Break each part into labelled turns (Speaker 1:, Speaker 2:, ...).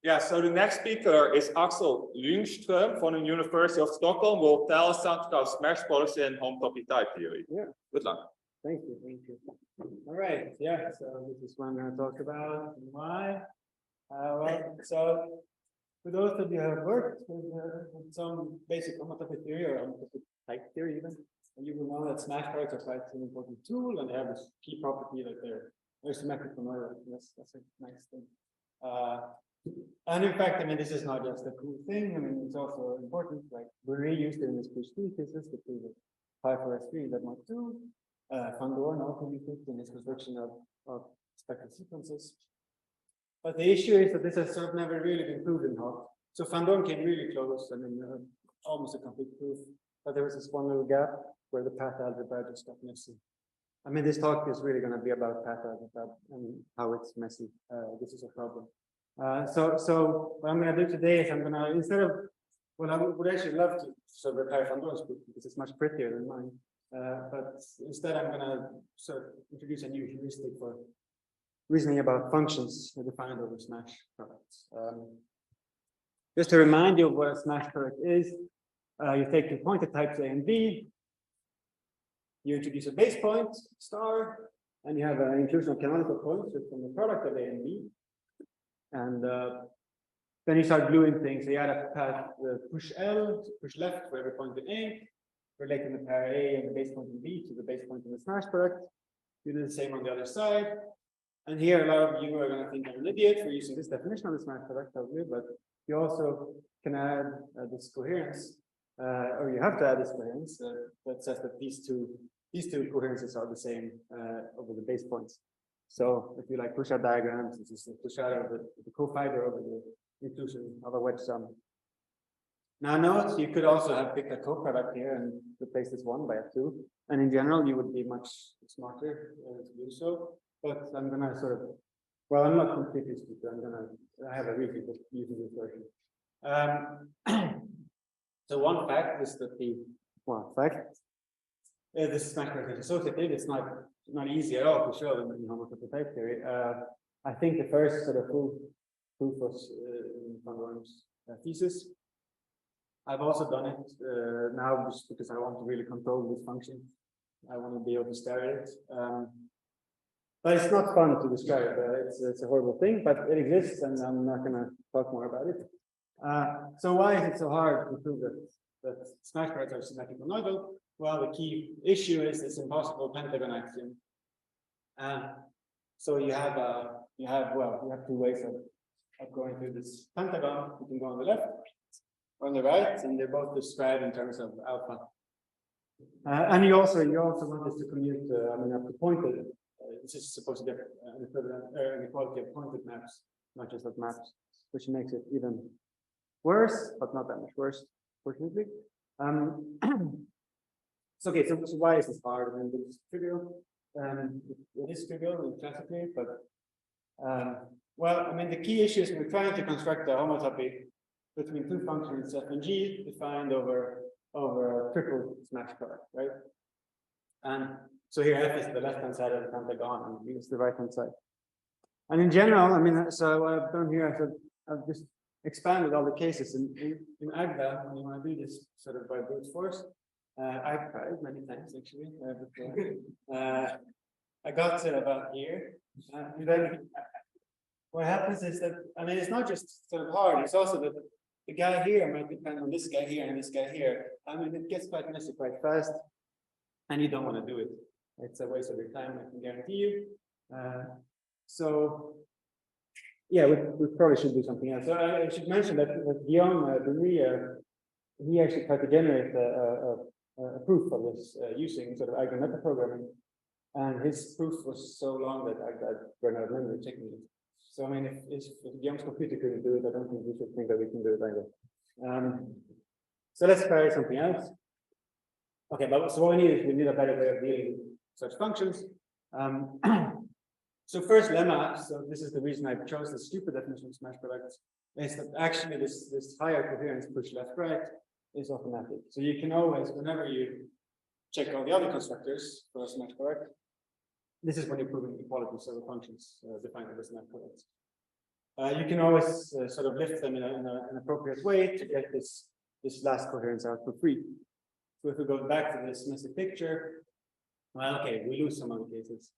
Speaker 1: Yeah, so the next speaker is Axel Ljungström from the University of Stockholm. Will tell us something about smash policy and HoTT type theory.
Speaker 2: Yeah.
Speaker 1: Good luck.
Speaker 2: Thank you. All right. Yeah. So this is what I'm going to talk about and why. So for those of you who have worked with some basic HoTT theory or HoTT type theory, even you will know that smash products are quite an important tool, and they have this key property that they're symmetric monoidal. That's a nice thing. And in fact, I mean, this is not just a cool thing. I mean, it's also important. Like we reused it in this PhD thesis to prove that pi 4s3 that might do. Van Doorn also used it in his construction of spectral sequences. But the issue is that this has sort of never really been proven hot. So Van Doorn came really close. I mean, almost a complete proof. But there was this one little gap where the path algebra just got messy. I mean, this talk is really going to be about path algebra and how it's messy. This is a problem. So what I'm going to do today is I'm going to, instead of, well, I would actually love to sort of repair Van Doorn's proof because it's much prettier than mine. But instead, I'm going to sort of introduce a new heuristic for reasoning about functions defined over smash products. Just to remind you of what a smash product is, you take two pointed types A and B, you introduce a base point, star, and you have an inclusion of canonical points from the product of A and B. And then you start gluing things. So you add a path push L, push left for every point in A, relating the pair A and the base point in B to the base point in the smash product. You do the same on the other side. And here, a lot of you are going to think I'm an idiot for using this definition of the smash product, probably, but you also can add this coherence, or you have to add this coherence that says that these two coherences are the same over the base points. So if you like push out diagrams, this is the shadow of the co-fiber over the inclusion of a wedge sum. Now note, you could also have picked a co-product here and replace this 1 by a 2. And in general, you would be much smarter to do so. But I'm going to sort of, well, I'm not completely stupid. I have a reason for using this version. So one fact is that this smash product is associative. It's not easy at all to show them in HoTT type theory. I think the first sort of proof was in Van Doorn's thesis. I've also done it now just because I want to really control this function. I want to be able to stare at it. But it's not fun to describe. It's a horrible thing, but it exists, and I'm not going to talk more about it. So why is it so hard to prove that smash products are symmetric monoidal? Well, the key issue is this impossible pentagon axiom. So you have two ways of going through this pentagon. You can go on the left or on the right, and they're both described in terms of alpha. And you also want this to commute. Up to pointed. This is supposed to get an equality of pointed maps, not just of maps, which makes it even worse, but not that much worse, fortunately. So why is this hard? I mean, it's trivial. It is trivial classically, but well, I mean, the key issue is we're trying to construct a homotopy between two functions f and g defined over a triple smash product, right? And so here f is the left-hand side of the pentagon, and g is the right-hand side. And in general, I mean, so what I've done here, I've just expanded all the cases in Agda. When you want to do this sort of by brute force, I've tried many times actually. I got to about here, and then what happens is that, I mean, it's not just sort of hard, it's also that the guy here might depend on this guy here and this guy here. I mean, it gets quite messy quite fast, and you don't want to do it. It's a waste of your time, I can guarantee you. So, yeah, we probably should do something else. So I should mention that Guillaume Dumry, he actually tried to generate a proof of this using sort of Agda metaprogramming, and his proof was so long that I ran out of memory checking it. So I mean, if Guillaume's computer couldn't do it, I don't think we should think that we can do it either. So let's try something else. Okay, but so what we need a better way of dealing with such functions. So first lemma, so this is the reason I chose the stupid definition of smash products, is that actually this higher coherence push left right is automatic. So you can always, whenever you check all the other constructors for a smash product, this is when you're proving equalities of the functions defined as smash products. you can always sort of lift them in an appropriate way to get this last coherence out for free. So if we go back to this messy picture, well, okay, we lose some of the cases.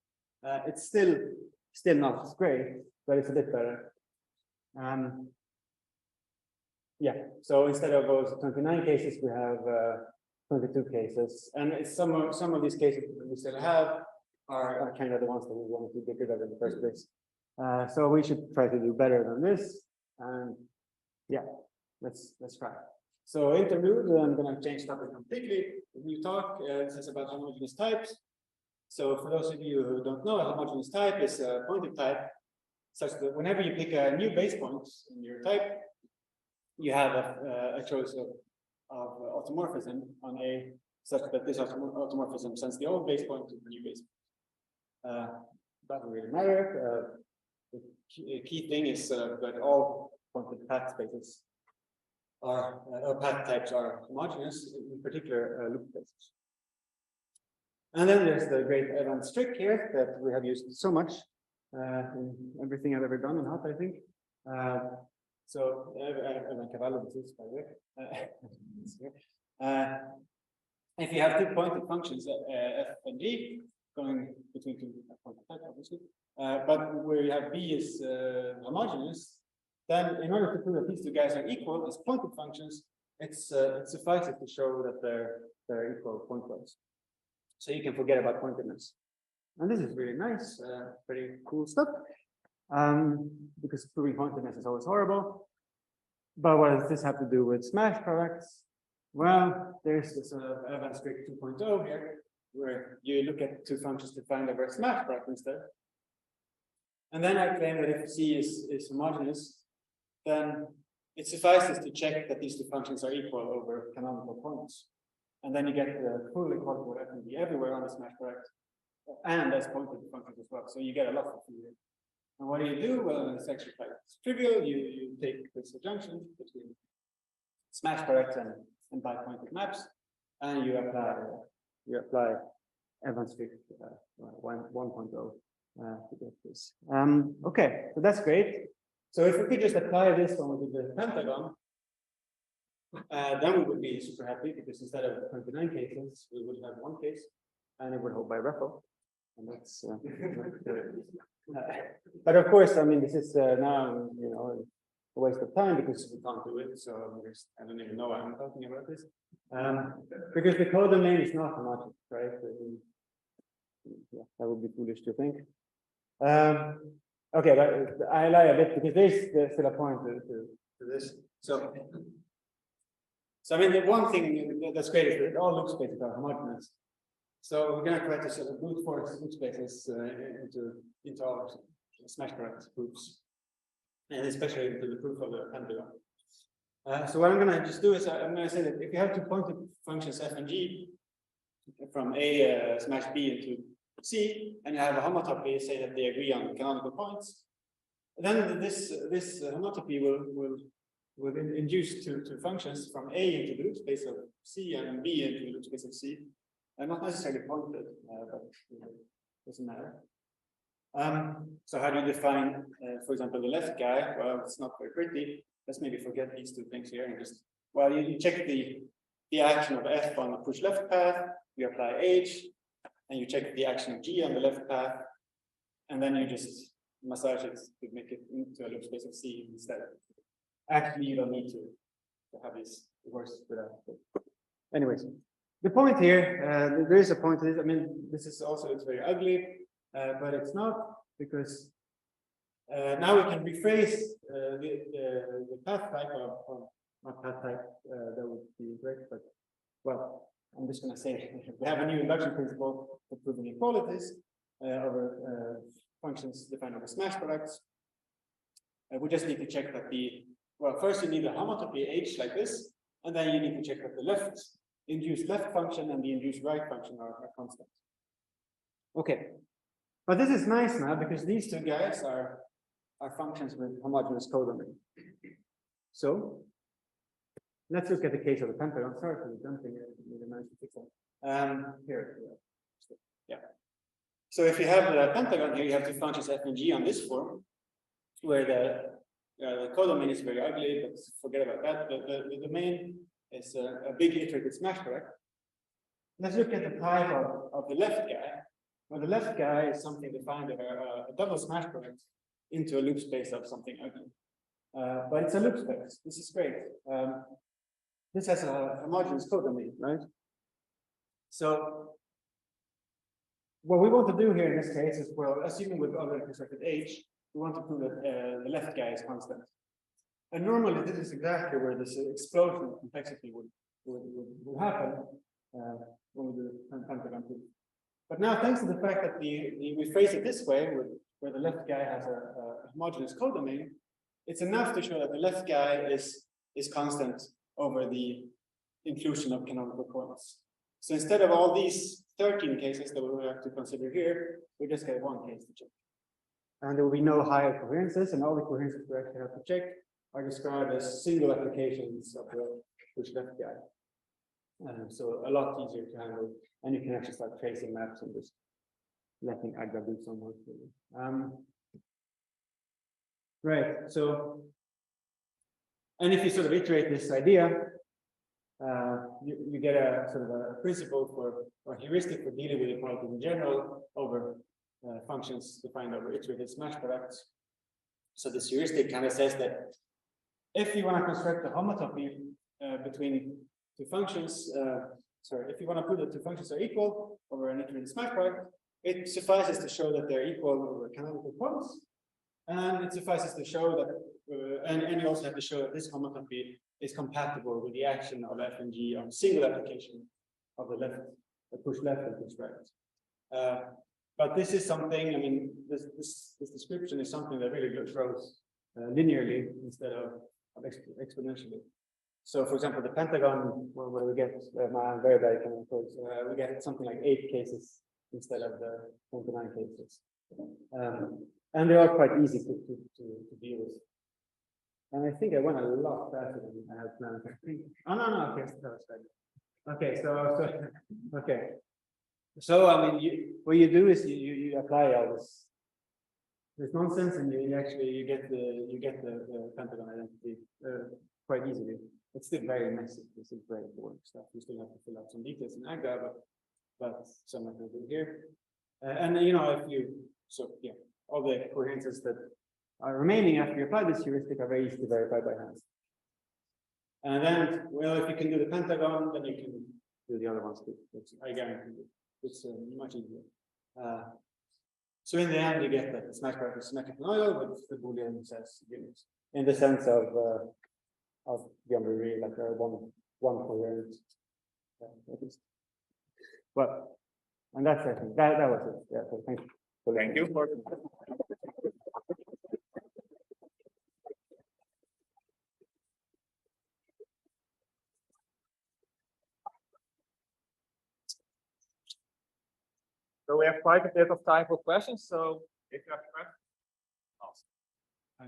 Speaker 2: It's still not great, but it's a bit better. Yeah, so instead of those 29 cases, we have 22 cases, and it's some of these cases that we still have are kind of the ones that we wanted to get rid of in the first place. So we should try to do better than this, and yeah, let's try. So interlude, I'm going to change topic completely. The new talk this is about homogeneous types. So for those of you who don't know, a homogeneous type is a pointed type, such that whenever you pick a new base point in your type, you have a choice of automorphism on A, such that this automorphism sends the old base point to the new base point. Doesn't really matter. The key thing is that all pointed path spaces or path types are homogeneous, in particular loop spaces. And then there's the great advanced trick here that we have used so much in everything I've ever done in HoTT, I think. So this, by the way. If you have two pointed functions, f and g, going between two pointed types, obviously, but where you have b is homogeneous, then in order to prove that these two guys are equal as pointed functions, it suffices to show that they're equal pointwise. So you can forget about pointedness. And this is really nice, pretty cool stuff. Because proving pointedness is always horrible. But what does this have to do with smash products? Well, there's this advanced trick 2.0 here, where you look at two functions to find over a smash product instead. And then I claim that if C is homogeneous, then it suffices to check that these two functions are equal over canonical points. And then you get the full equality of f and g everywhere on the smash product, and as pointed functions as well. So you get a lot of freedom. And what do? Well, it's actually quite trivial. You take this adjunction between smash products and bipointed maps, and you apply advanced trick 1.0 to get this. Okay, so that's great. So if we could just apply this one with the pentagon, then we would be super happy, because instead of 29 cases, we would have one case, and it would hold by referral. And that's but of course, I mean, this is now, you know, a waste of time because we can't do it. So I don't even know why I'm talking about this. Because the code domain is not homogeneous, right? Yeah, that would be foolish to think. Okay, but I lie a bit because there's still a point to this. So I mean, the one thing that's great is that all loop spaces are homogeneous. So we're going to try to sort of brute force loop spaces into our smash product groups, and especially into the proof of the pentagon. So what I'm going to just do is I'm going to say that if you have two pointed functions f and g from A smash B into C, and you have a homotopy, say that they agree on canonical points, then this homotopy will induce two functions from A into the loop space of C and B into the loop space of C. Not necessarily pointed, but doesn't matter. So how do you define, for example, the left guy? Well, it's not very pretty. Let's maybe forget these two things here and just, well, you check the action of F on the push left path, you apply H, and you check the action of G on the left path, and then you just massage it to make it into a loop space of C instead. Actually, you don't need to have this. It works without. Anyways. The point here, there is a point to this. I mean, this is also, it's very ugly, but it's not, because now we can rephrase the path type of not path type, that would be incorrect, but well, I'm just going to say we have a new induction principle for proving equalities over functions defined over smash products. We just need to check that first you need a homotopy H like this, and then you need to check that the induced left function and the induced right function are constant. Okay, but this is nice now because these two guys are functions with homogeneous codomain. So let's look at the case of the pentagon. Sorry for the jumping. Here, yeah. So if you have the pentagon here, you have two functions f and g on this form, where the codomain is very ugly, but forget about that. The domain is a big iterated smash product. Let's look at the type of the left guy. Well, the left guy is something defined as a double smash product into a loop space of something ugly. But it's a loop space. This is great. This has a homogeneous codomain, right? So what we want to do here in this case is, well, assuming we've already constructed H, we want to prove that the left guy is constant. And normally this is exactly where this explosion of complexity would happen when we do the pentagon proof. But now, thanks to the fact that we phrase it this way, where the left guy has a homogeneous codomain, it's enough to show that the left guy is constant over the inclusion of canonical points. So instead of all these 13 cases that we will have to consider here, we just get one case to check. And there will be no higher coherences, and all the coherences we actually have to check are described as single applications of the left guy. So a lot easier to handle, and you can actually start tracing maps and just letting Agda do some work for you. Right, so, and if you sort of iterate this idea, you get a sort of a principle for, or heuristic for dealing with inequalities in general over functions defined over iterated smash products. So this heuristic kind of says that if you want to construct a homotopy between two functions, if you want to prove that two functions are equal over an iterated smash product, it suffices to show that they're equal over canonical points, and it suffices to show that, and you also have to show that this homotopy is compatible with the action of F and G on a single application of the left, the push left and push right. But this is something, I mean, this description is something that really grows linearly instead of exponentially. So, for example, the pentagon, where we get, I'm very bad chemicals, we get something like 8 cases instead of the 29 cases. And they're all quite easy to deal with. And I think I went a lot faster than I had planned. Oh, no, okay, that was right. Okay, okay. So, I mean, what you do is you apply all this nonsense, and you get the pentagon identity quite easily. It's still very messy. This is very boring stuff. You still have to fill out some details in Agda, but some of them do here. And you know, all the coherences that are remaining after you apply this heuristic are very easy to verify by hand. And then, well, if you can do the pentagon, then you can do the other ones too. I guarantee you, it's much easier. So in the end, you get that the smash product is symmetric monoidal, but the Boolean says units in the sense of geometry, like one coherent, at least. But and that's I think that was it. Yeah. So thank you.
Speaker 1: Thank you for. So we have quite a bit of time for questions. So if you have questions,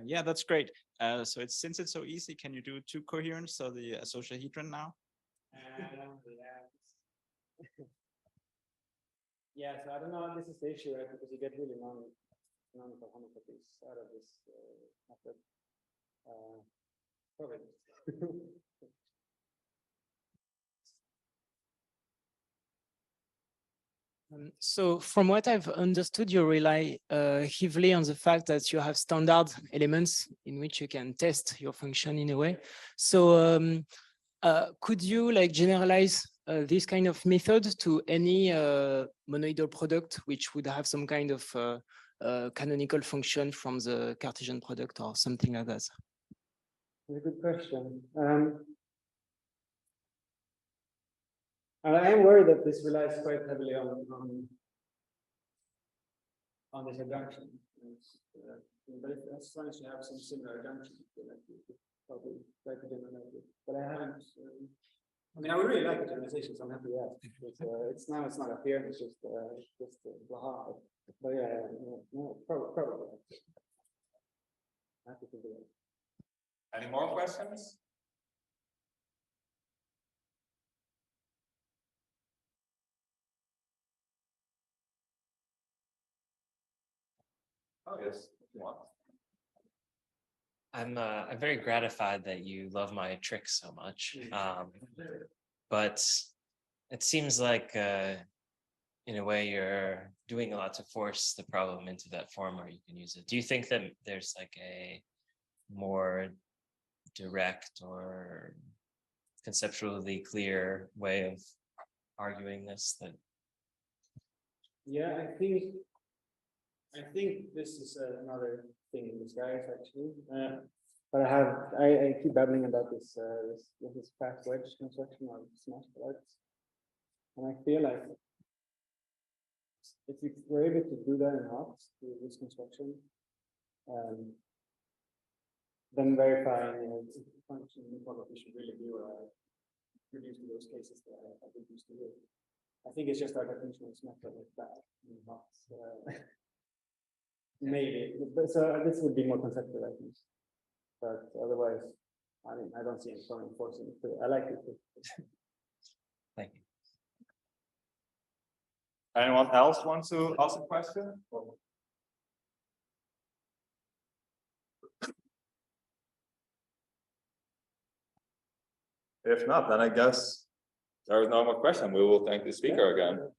Speaker 3: yeah, that's great. So since it's so easy, can you do 2 coherents, so the associahedron now?
Speaker 2: Yeah, so I don't know if this is the issue, right? Because you get really non-canonical homotopes out of this method. Probably.
Speaker 4: So from what I've understood, you rely heavily on the fact that you have standard elements in which you can test your function in a way. So could you like generalize this kind of method to any monoidal product which would have some kind of canonical function from the Cartesian product or something like that?
Speaker 2: That's a good question. And I am worried that this relies quite heavily on this adjunction. But as long as you have some similar adjunction, probably try to generalize it. But I haven't. I mean, I would really like the generalization, so I'm happy with that. It's not up here. It's just blah. But yeah, no, probably. I have to think about it.
Speaker 1: any more questions? Oh yes, if you want.
Speaker 5: I'm very gratified that you love my tricks so much. But it seems like in a way you're doing a lot to force the problem into that form where you can use it. Do you think that there's like a more direct or conceptually clear way of arguing this that
Speaker 2: Yeah, I think this is another thing in disguise actually. But I keep babbling about this fat wedge construction of smash products. And I feel like if you were able to do that in HoTT with this construction, then verifying if the function probably should really be reduced to those cases that I used to do. I think it's just our definition of symmetric like that in HoTT. Maybe, but so this would be more conceptual, I think. But otherwise, I mean, I don't see any point in forcing it. I like it.
Speaker 5: thank you.
Speaker 1: Anyone else want to ask a question? If not, then I guess there is no more question. We will thank the speaker again.